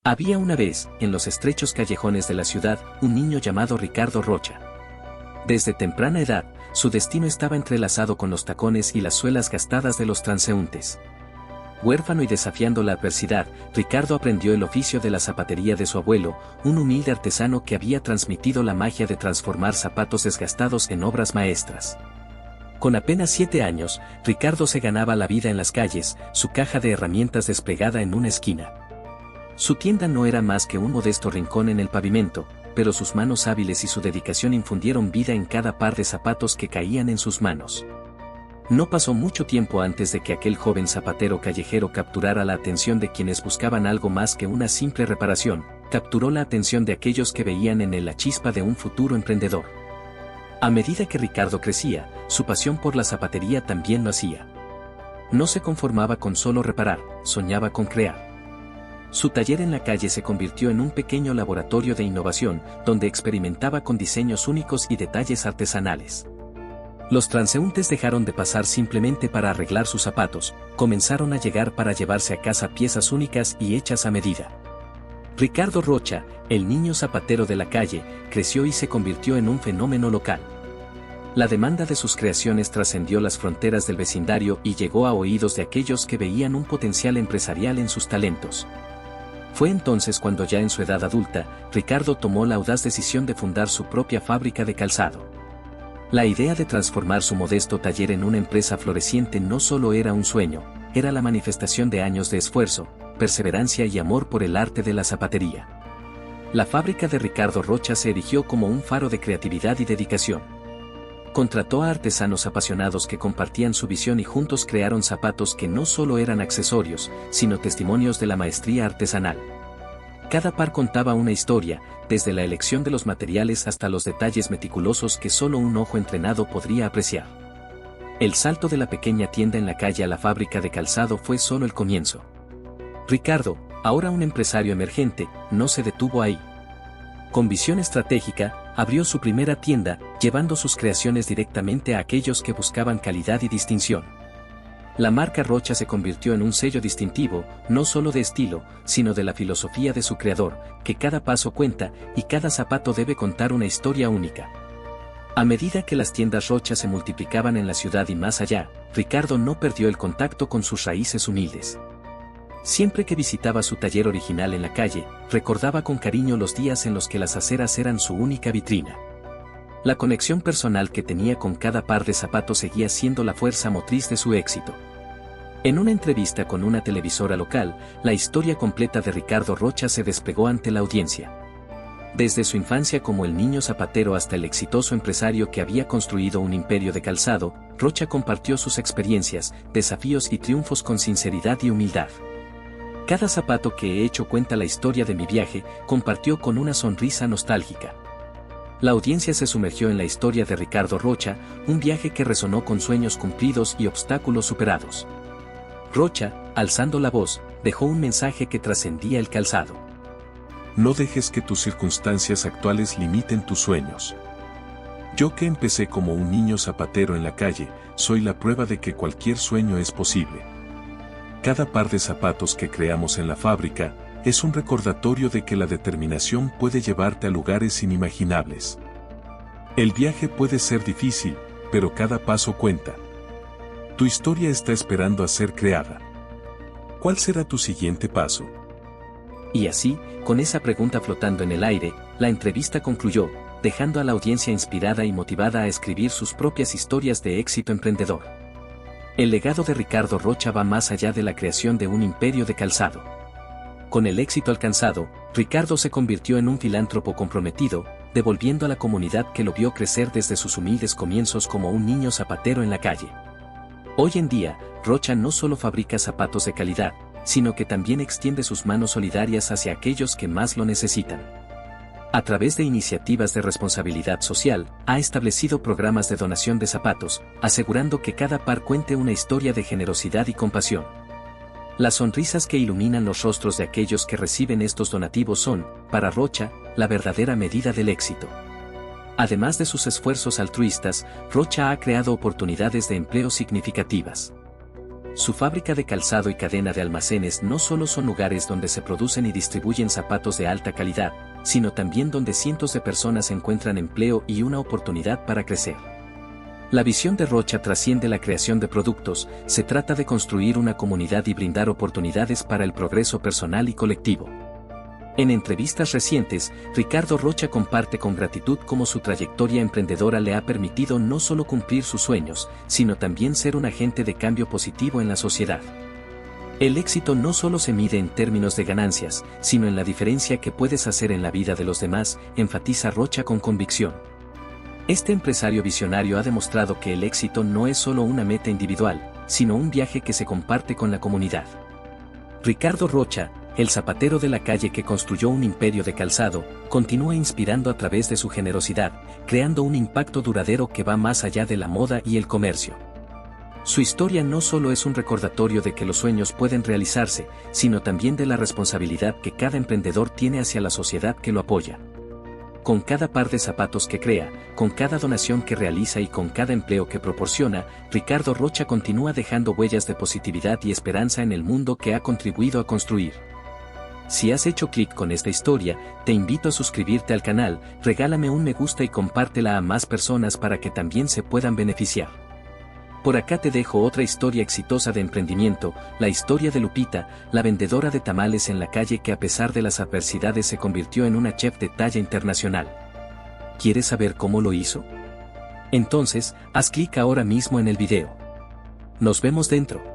Había una vez, en los estrechos callejones de la ciudad, un niño llamado Ricardo Rocha. Desde temprana edad, su destino estaba entrelazado con los tacones y las suelas gastadas de los transeúntes. Huérfano y desafiando la adversidad, Ricardo aprendió el oficio de la zapatería de su abuelo, un humilde artesano que había transmitido la magia de transformar zapatos desgastados en obras maestras. Con apenas 7 años, Ricardo se ganaba la vida en las calles, su caja de herramientas desplegada en una esquina. Su tienda no era más que un modesto rincón en el pavimento, pero sus manos hábiles y su dedicación infundieron vida en cada par de zapatos que caían en sus manos. No pasó mucho tiempo antes de que aquel joven zapatero callejero capturara la atención de quienes buscaban algo más que una simple reparación, capturó la atención de aquellos que veían en él la chispa de un futuro emprendedor. A medida que Ricardo crecía, su pasión por la zapatería también lo hacía. No se conformaba con solo reparar, soñaba con crear. Su taller en la calle se convirtió en un pequeño laboratorio de innovación, donde experimentaba con diseños únicos y detalles artesanales. Los transeúntes dejaron de pasar simplemente para arreglar sus zapatos, comenzaron a llegar para llevarse a casa piezas únicas y hechas a medida. Ricardo Rocha, el niño zapatero de la calle, creció y se convirtió en un fenómeno local. La demanda de sus creaciones trascendió las fronteras del vecindario y llegó a oídos de aquellos que veían un potencial empresarial en sus talentos. Fue entonces cuando ya en su edad adulta, Ricardo tomó la audaz decisión de fundar su propia fábrica de calzado. La idea de transformar su modesto taller en una empresa floreciente no solo era un sueño, era la manifestación de años de esfuerzo, perseverancia y amor por el arte de la zapatería. La fábrica de Ricardo Rocha se erigió como un faro de creatividad y dedicación. Contrató a artesanos apasionados que compartían su visión y juntos crearon zapatos que no solo eran accesorios, sino testimonios de la maestría artesanal. Cada par contaba una historia, desde la elección de los materiales hasta los detalles meticulosos que solo un ojo entrenado podría apreciar. El salto de la pequeña tienda en la calle a la fábrica de calzado fue solo el comienzo. Ricardo, ahora un empresario emergente, no se detuvo ahí. Con visión estratégica, abrió su primera tienda, llevando sus creaciones directamente a aquellos que buscaban calidad y distinción. La marca Rocha se convirtió en un sello distintivo, no solo de estilo, sino de la filosofía de su creador, que cada paso cuenta y cada zapato debe contar una historia única. A medida que las tiendas Rocha se multiplicaban en la ciudad y más allá, Ricardo no perdió el contacto con sus raíces humildes. Siempre que visitaba su taller original en la calle, recordaba con cariño los días en los que las aceras eran su única vitrina. La conexión personal que tenía con cada par de zapatos seguía siendo la fuerza motriz de su éxito. En una entrevista con una televisora local, la historia completa de Ricardo Rocha se desplegó ante la audiencia. Desde su infancia como el niño zapatero hasta el exitoso empresario que había construido un imperio de calzado, Rocha compartió sus experiencias, desafíos y triunfos con sinceridad y humildad. Cada zapato que he hecho cuenta la historia de mi viaje, compartió con una sonrisa nostálgica. La audiencia se sumergió en la historia de Ricardo Rocha, un viaje que resonó con sueños cumplidos y obstáculos superados. Rocha, alzando la voz, dejó un mensaje que trascendía el calzado. No dejes que tus circunstancias actuales limiten tus sueños. Yo que empecé como un niño zapatero en la calle, soy la prueba de que cualquier sueño es posible. Cada par de zapatos que creamos en la fábrica es un recordatorio de que la determinación puede llevarte a lugares inimaginables. El viaje puede ser difícil, pero cada paso cuenta. Tu historia está esperando a ser creada. ¿Cuál será tu siguiente paso? Y así, con esa pregunta flotando en el aire, la entrevista concluyó, dejando a la audiencia inspirada y motivada a escribir sus propias historias de éxito emprendedor. El legado de Ricardo Rocha va más allá de la creación de un imperio de calzado. Con el éxito alcanzado, Ricardo se convirtió en un filántropo comprometido, devolviendo a la comunidad que lo vio crecer desde sus humildes comienzos como un niño zapatero en la calle. Hoy en día, Rocha no solo fabrica zapatos de calidad, sino que también extiende sus manos solidarias hacia aquellos que más lo necesitan. A través de iniciativas de responsabilidad social, ha establecido programas de donación de zapatos, asegurando que cada par cuente una historia de generosidad y compasión. Las sonrisas que iluminan los rostros de aquellos que reciben estos donativos son, para Rocha, la verdadera medida del éxito. Además de sus esfuerzos altruistas, Rocha ha creado oportunidades de empleo significativas. Su fábrica de calzado y cadena de almacenes no solo son lugares donde se producen y distribuyen zapatos de alta calidad, sino también donde cientos de personas encuentran empleo y una oportunidad para crecer. La visión de Rocha trasciende la creación de productos, se trata de construir una comunidad y brindar oportunidades para el progreso personal y colectivo. En entrevistas recientes, Ricardo Rocha comparte con gratitud cómo su trayectoria emprendedora le ha permitido no solo cumplir sus sueños, sino también ser un agente de cambio positivo en la sociedad. El éxito no solo se mide en términos de ganancias, sino en la diferencia que puedes hacer en la vida de los demás, enfatiza Rocha con convicción. Este empresario visionario ha demostrado que el éxito no es solo una meta individual, sino un viaje que se comparte con la comunidad. Ricardo Rocha, el zapatero de la calle que construyó un imperio de calzado, continúa inspirando a través de su generosidad, creando un impacto duradero que va más allá de la moda y el comercio. Su historia no solo es un recordatorio de que los sueños pueden realizarse, sino también de la responsabilidad que cada emprendedor tiene hacia la sociedad que lo apoya. Con cada par de zapatos que crea, con cada donación que realiza y con cada empleo que proporciona, Ricardo Rocha continúa dejando huellas de positividad y esperanza en el mundo que ha contribuido a construir. Si has hecho clic con esta historia, te invito a suscribirte al canal, regálame un me gusta y compártela a más personas para que también se puedan beneficiar. Por acá te dejo otra historia exitosa de emprendimiento, la historia de Lupita, la vendedora de tamales en la calle que a pesar de las adversidades se convirtió en una chef de talla internacional. ¿Quieres saber cómo lo hizo? Entonces, haz clic ahora mismo en el video. Nos vemos dentro.